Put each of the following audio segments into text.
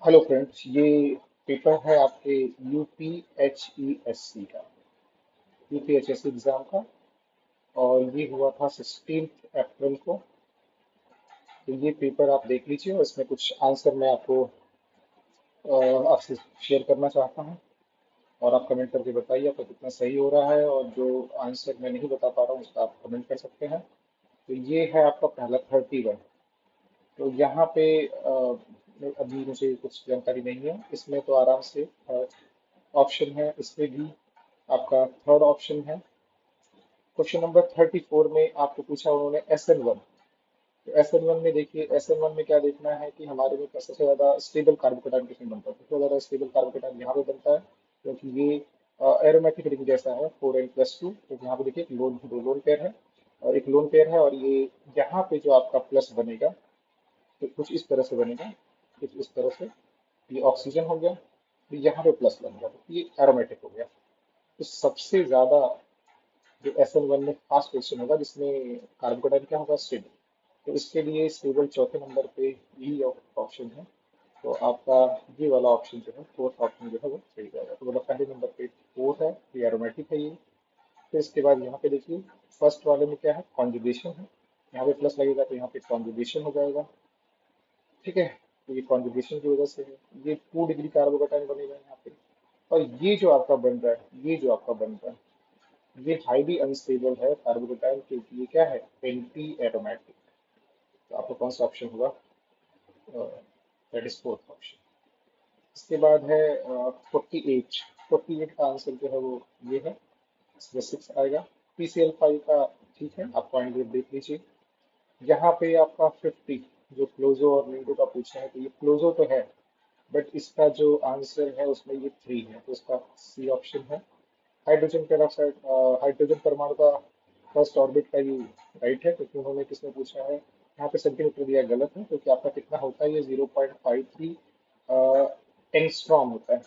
Hello friends, ये paper है आपके यूपीएचईएससी का यूपीएचएससी एग्जाम का। और ये हुआ था 16 अप्रैल को। तो ये पेपर आप देख लीजिए और इसमें कुछ आंसर मैं आपको आपसे शेयर करना चाहता हूँ। और आप कमेंट करके बताइए आपका कितना सही हो रहा है, और जो आंसर मैं नहीं बता पा रहा हूँ उसका आप कमेंट कर सकते हैं। तो ये है आपका पहला 31। तो यहाँ पे अभी मुझे कुछ जानकारी नहीं है इसमें, तो आराम से ऑप्शन है इसमें भी। आपका थर्ड ऑप्शन है। क्वेश्चन नंबर 34 में आपको पूछा उन्होंने SN1। तो SN1 में देखिए, SN1 में क्या देखना है कि हमारे में सबसे ज्यादा स्टेबल कार्बोकेटाइन किसमें बनता है। सबसे ज्यादा स्टेबल कार्बोकेटाइन यहाँ पे बनता है, क्योंकि ये एरोमेटिक रिंग जैसा है 4n+2। तो यहाँ पे देखिए दो लोन पेयर है और एक लोन पेयर है, और ये यहाँ पे जो आपका प्लस बनेगा तो कुछ इस तरह से बनेगा, कुछ इस तरह से। ये ऑक्सीजन हो गया, तो यहाँ पे प्लस बन गया, तो ये एरोमेटिक हो गया। तो सबसे ज्यादा जो SN1 में फास्ट क्वेश्चन होगा जिसमें कार्बोकेटाइन क्या होगा, स्टेबल। तो इसके लिए स्टेबल चौथे नंबर पे ई ऑप्शन है। तो आपका ये वाला ऑप्शन जो है, फोर्थ ऑप्शन जो है वो सही जाएगा। तो मतलब पहले नंबर पे फोर्थ है, ये एरोमेटिक है ये। फिर इसके बाद यहाँ पे देखिए, फर्स्ट वाले में क्या है, कॉन्जुगेशन है। यहाँ पे प्लस लगेगा तो यहाँ पे कॉन्जुगेशन हो जाएगा। ठीक है, तो ये कॉन्जुगेशन की वजह से है। ये 2 डिग्री कार्बोकेटाइन बनेगा यहाँ पे। और ये जो आपका बन रहा है, ये जो आपका बन रहा है, ये हाईली अनस्टेबल है कार्बोकेटाइन, क्योंकि ये क्या है, एंटी एरोमेटिक। तो आपका कौन सा ऑप्शन होगा, दैट इज फोर्थ ऑप्शन। इसके बाद है 48। 48 का आंसर जो है वो ये है, इसमें 6 आएगा। PCl5 का, ठीक है, आप पॉइंट देख लीजिए। यहाँ पे आपका 50, जो क्लोजो और लिंगो का पूछा है, तो ये क्लोजो तो है, बट इसका जो आंसर है उसमें ये 3 है, तो इसका सी ऑप्शन है। हाइड्रोजन पेरोक्साइड, हाइड्रोजन परमाणु का फर्स्ट ऑर्बिट का ये राइट है, क्योंकि उन्होंने किसमें पूछा है, यहाँ पे सेंटीमीटर दिया गलत है, क्योंकि आपका कितना होता है, ये 0.53 एंगस्ट्रॉम होता है।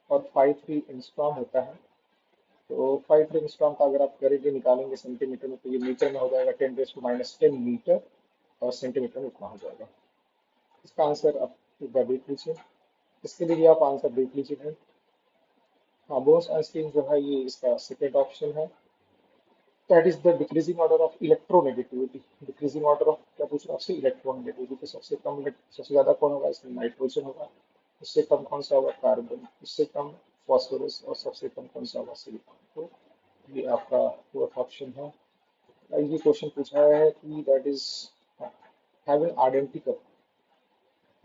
और 53 एंगस्ट्रॉम होता है। तो 53 एंगस्ट्रॉम का अगर आप करेंगे, निकालेंगे सेंटीमीटर में, तो ये मीटर में हो जाएगा 10⁻⁻10 मीटर। और सेंटीमीटर में उतना हो जाएगा। इसका आंसर आप एक बार देख लीजिए। इसके लिए भी आप आंसर देख लीजिए। हाँ, बोस आइंस्टीन जो है, ये इसका सेकेंड ऑप्शन है। That is the decreasing order of electronegativity. Decreasing order of क्या पूछ रहा है आपसे, इलेक्ट्रोनेगेटिविटी। तो सबसे ज्यादा कौन होगा, इसमें नाइट्रोजन होगा। उससे कम कौन सा होगा, कार्बन। उससे कम फॉस्फोरस। और सबसे कम कौन सा होगा, सिलिकॉन। तो ये आपका फोर्थ ऑप्शन है। ये क्वेश्चन पूछा है कि that is having identical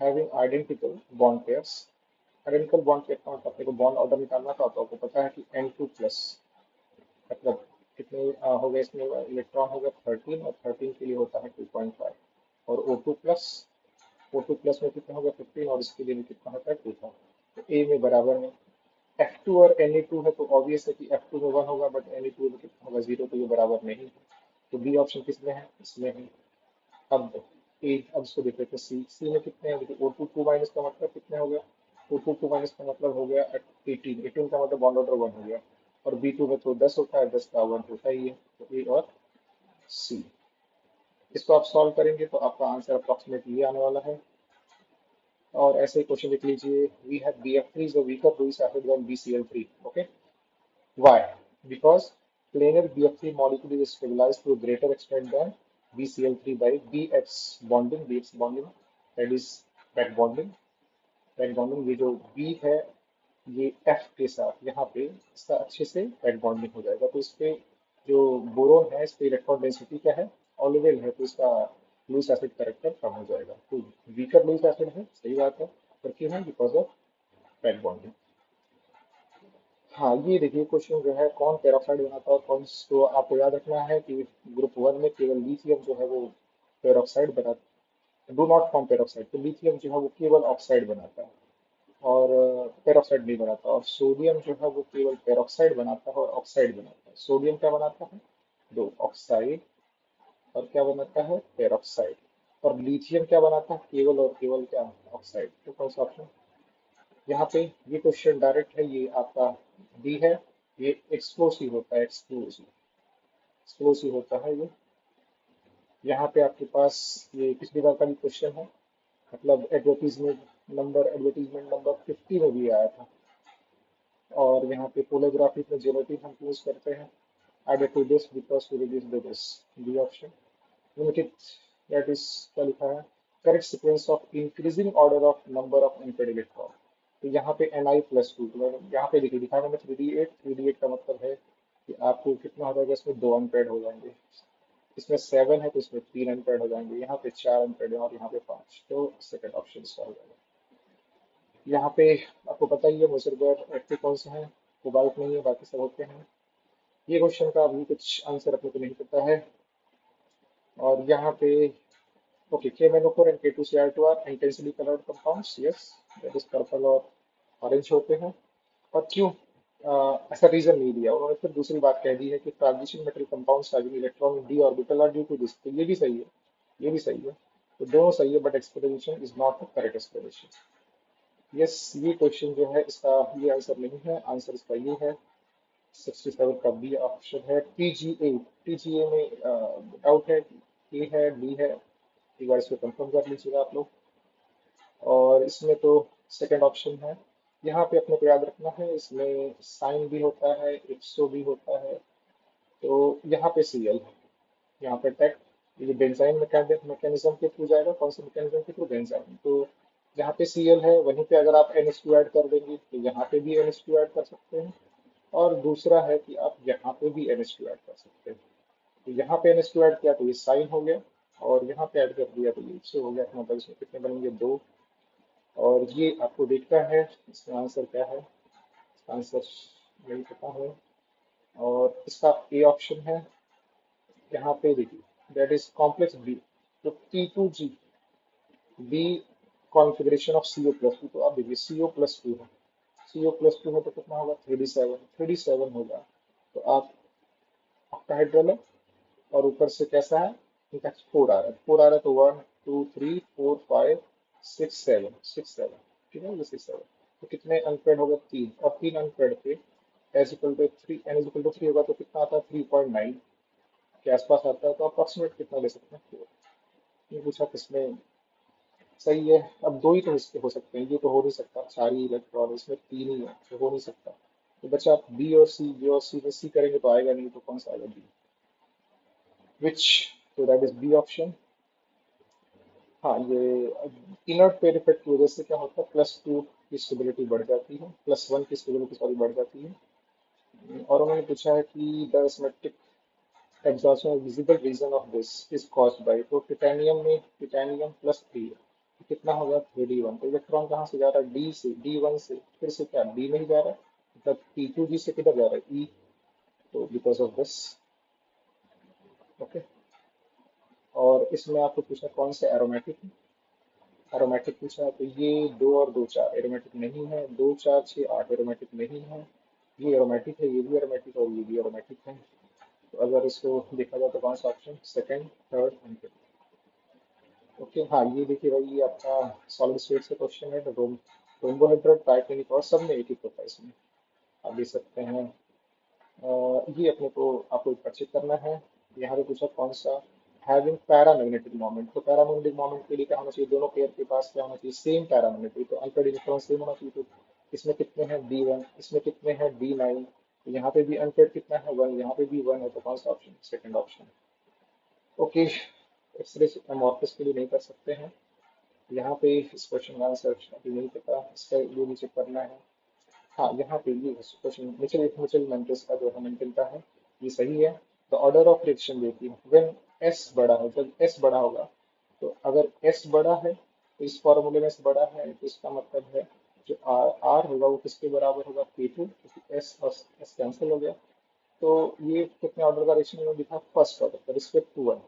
having identical bond pairs. Identical bond pair का मतलब अपने को बॉन्ड ऑर्डर निकालना था, तो आपको पता है कि N2+, मतलब कितने हो गए इसमें, इलेक्ट्रॉन हो गया 13, और 13 के लिए होता है 2.5। और O2+ में कितना हो गया 15, और इसके लिए भी कितना होता है 2 था। तो ए में बराबर में F2 और Na2 है, तो ऑब्वियस है कि F2 में 1 होगा, बट Na2 में कितना होगा, 0। तो ये बराबर नहीं है। तो बी ऑप्शन किसमें है, इसमें है। अब अब इसको देख लेते हैं, सी। सी में कितने हैं, देखिए O2 2- का मतलब कितने हो गया, O2 2- का मतलब हो गया 18। 18 का मतलब बॉन्ड ऑर्डर 1 हो गया। और B2 में तो 10 होता है, 10 का 1 होता ही है। तो ए और सी। इसको आप सॉल्व करेंगे तो आपका आंसर अप्रोक्सीमेटली ये आने वाला है। और ऐसे ही क्वेश्चन लिख लीजिए, we have BF3 is a weaker Lewis acid than BCl3. Okay, why? Because planar BF3 molecule is stabilized to a greater extent than BCl3 by BX bonding. BX bonding, that is back bonding। back bonding, ये जो B है, ये F के साथ यहाँ पे इसका अच्छे से back bonding हो जाएगा। तो इस पे जो बोरोन है, इस पे इलेक्ट्रॉन डेंसिटी क्या है, ऑलवेल है, तो इसका लुईस एसिड करेक्टर कम हो जाएगा। तो वीकर लुईस एसिड है, सही बात है। पर क्यों है, बिकॉज ऑफ बैक बॉन्डिंग। हाँ, ये देखिए क्वेश्चन जो है, कौन पेरोक्साइड बनाता है और कौन। तो आपको याद रखना है कि ग्रुप 1 में केवल लिथियम जो है वो पेरोक्साइड बनाता, डू नॉट फॉर्म पेरोक्साइड। तो लिथियम जो है वो केवल ऑक्साइड बनाता है, और पेरोक्साइड नहीं बनाता। और सोडियम जो है वो केवल पेरोक्साइड बनाता है और ऑक्साइड बनाता है। सोडियम क्या बनाता है, दो ऑक्साइड। और क्या बनाता है, पेरोक्साइड। और लिथियम क्या बनाता है, केवल और केवल क्या, ऑक्साइड। तो कौन सा ऑप्शन यहाँ पे, ये क्वेश्चन डायरेक्ट है, ये आपका डी है। ये एक्सप्लोसिव होता है, एक्सप्लोसिव एक्सप्लोसिव होता है ये। यहाँ पे आपके पास ये पिछली बार का भी क्वेश्चन है, मतलब एट्रोपीज में नंबर एडवर्टीजमेंट नंबर 50 में भी आया था। और यहाँ पे पोलोग्राफी में जेनेटिक हम यूज करते हैं। added to this because to reduce the risk। B option. Limited, that is क्या लिखा है, correct sequence of increasing order of number of unpaired electron. तो यहाँ पे Ni+2, तो यहाँ पे देखिए दिखा मैंने 3D8, 3D8 का मतलब है कि आपको कितना हो जाएगा, इसमें दो अनपेड हो जाएंगे। इसमें 7 है तो इसमें 3 अनपेड हो जाएंगे, यहाँ पे 4 अनपेड है और यहाँ पे 5, तो सेकंड ऑप्शन इसका हो जाएगा। यहाँ पे आपको पता ही है मोसरगर एक्टिव कौन से हैं, कोबाल्ट नहीं है, बाकी सब होते हैं। ये क्वेश्चन का अभी कुछ आंसर अपने को नहीं पता है। और यहाँ पे okay, KMnO4 and K2Cr2 are intensively coloured compounds, yes, that is purple और ऑरेंज होते हैं। और क्यों ऐसा रीजन नहीं दिया उन्होंने, फिर दूसरी बात कह दी है कि transition metal compounds having electron in d orbital are due to this, तो ये भी सही है, ये भी सही है। तो दोनों सही है, but explanation is not the correct explanation. Yes, ये क्वेश्चन जो है इसका ये आंसर नहीं है, आंसर इसका ये है 67 का बी ऑप्शन है, TGA। TGA में डाउट है कि ए है डी है, एक बार इसको कंफर्म कर लीजिएगा आप लोग। और इसमें तो सेकंड ऑप्शन है। यहाँ पे अपने को याद रखना है, इसमें साइन भी होता है, एक्सो भी होता है। तो यहाँ पे सीएल, यहाँ पे टेक, ये बेंजाइन मैकेनिज्म के थ्रू जाएगा, कौन से मैकेनिज्म के थ्रू, बेंजाइन। तो जहाँ पे सीएल है वहीं पे अगर आप NH2 ऐड कर देंगे तो यहाँ पे भी NH2 ऐड कर सकते हैं। और दूसरा है कि आप यहाँ पे भी NH2 ऐड कर सकते हैं। तो यहाँ पे NH2 ऐड किया तो ये साइन हो गया, और यहाँ पे ऐड कर दिया तो ये एक्सो हो गया, तो मतलब इसमें कितने बनेंगे, दो। और ये आपको देखना है इसका आंसर क्या है, इसका आंसर नहीं पता है। और इसका ए ऑप्शन है, यहाँ पे देखिए दैट इज कॉम्प्लेक्स बी। तो T2G B configuration of CO+2, तो आप देखिए CO+2 है, CO+2 है तो कितना होगा, 3D7, 3D7 होगा। तो आप ऑक्टाहेड्रल है, और ऊपर से कैसा है, इनका 4 आ रहा है, 4 आ रहा है, तो 1 2 3 4 5 6 7, 6 7, ठीक है, ये 6 7। तो कितने अनपेड होगा, 3, और 3 अनपेड पे n=3 होगा तो कितना आता है, 3.9 के आसपास आता है। तो अप्रोक्सीमेट कितना ले सकते हैं, 4। ये पूछा किसमें सही है। अब दो ही तो इसके हो सकते हैं, ये तो हो नहीं सकता, चार ही इलेक्ट्रॉन, इसमें तीन ही है तो हो नहीं सकता। तो बच्चा आप बी और सी, बी और सी में सी करेंगे तो आएगा नहीं, तो कौन सा आएगा, बी, विच, तो दैट इज बी ऑप्शन। हाँ, ये इनर्ट पेयर इफेक्ट की वजह से क्या होता है, +2 की स्टेबिलिटी बढ़ जाती है, +1 की स्टेबिलिटी सॉरी बढ़ जाती है। और उन्होंने पूछा है कि the symmetric absorption visible region of this is caused by, तो टिटेनियम में टिटेनियम +3 है, तो कितना होगा, 3D1। तो इलेक्ट्रॉन कहाँ से जा रहा है, डी से, D1 से, फिर से क्या डी में ही जा रहा है, मतलब T2G से किधर जा रहा है, E। तो बिकॉज ऑफ दिस, ओके। और इसमें आपको पूछा कौन से एरोमेटिक, एरोमेटिक पूछा है, तो ये 2 और 2 4 एरोमेटिक नहीं है, 2 4 6 8 एरोमेटिक नहीं है। ये एरोमेटिक है, ये भी एरोमेटिक, और ये भी एरोमेटिक है। तो अगर इसको देखा जाए तो कौन सा option, second, third and fifth. Okay, हाँ, ये देखिए भाई, ये आपका सॉलिड स्टेट से क्वेश्चन है, तो रोम्बोहेड्रल ट्राइक्लिनिक और सब में एक ही होता है इसमें, आप देख सकते हैं। ये अपने को आपको एक चेक करना है। यहाँ पे पूछा कौन सा हैविंग पैरामैग्नेटिक मोमेंट, तो पैरामैग्नेटिक मोमेंट के लिए क्या होना चाहिए, दोनों पेयर के पास क्या होना चाहिए, सेम पैरामैग्नेटिक, तो अनपेड इलेक्ट्रॉन सेम होना चाहिए। तो इसमें कितने हैं, D1, इसमें कितने हैं, D9। तो यहाँ पे भी अनपेड कितना है, 1, यहाँ पे भी 1 है, तो कौन सा option, second option. Okay, x-ray amorphous के लिए नहीं कर सकते हैं। यहाँ पे इस क्वेश्चन का आंसर अभी नहीं पता, इसका ये नीचे करना है। हाँ, यहाँ पे ये क्वेश्चन मिचेल मिचेल मेंटेस का जो हैमिल्टन का है, ये सही है। द ऑर्डर ऑफ रिएक्शन देखिए, व्हेन एस बड़ा हो, जब एस बड़ा होगा, तो अगर एस बड़ा है तो इस फॉर्मूले में एस बड़ा है, तो इसका मतलब है जो आर आर होगा वो किसके बराबर होगा, P2, क्योंकि एस और एस कैंसिल हो गया। तो ये कितने ऑर्डर का रिएक्शन में दिखा, first order respect to 1।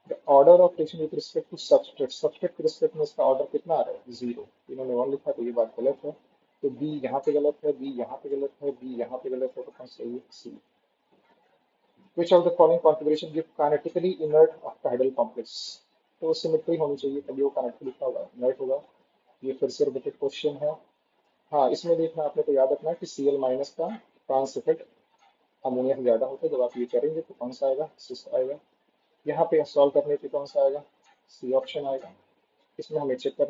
The order of reaction with respect to substrate, substrate के रिस्पेक्ट में इसका ऑर्डर कितना आ रहा है, 0। इन्होंने 1 लिखा तो ये बात गलत है। तो बी यहाँ पे गलत है, बी यहाँ पे गलत है, बी यहाँ पे गलत है, तो कौन सही है, C. Which of the following configuration give kinetically inert octahedral complex, तो सिमेट्री होनी चाहिए तभी वो काइनेटिकली क्या होगा, इनर्ट होगा। ये फिर से रिपीटेड क्वेश्चन है। हाँ, इसमें देखना आपने को याद रखना है कि Cl- का ट्रांस इफेक्ट अमोनिया से ज्यादा होता है, जब आप ये करेंगे तो कौन सा आएगा, सिस आएगा। यहाँ पे सॉल्व करने पे कौन सा आएगा, सी ऑप्शन आएगा। इसमें हमें चेक करना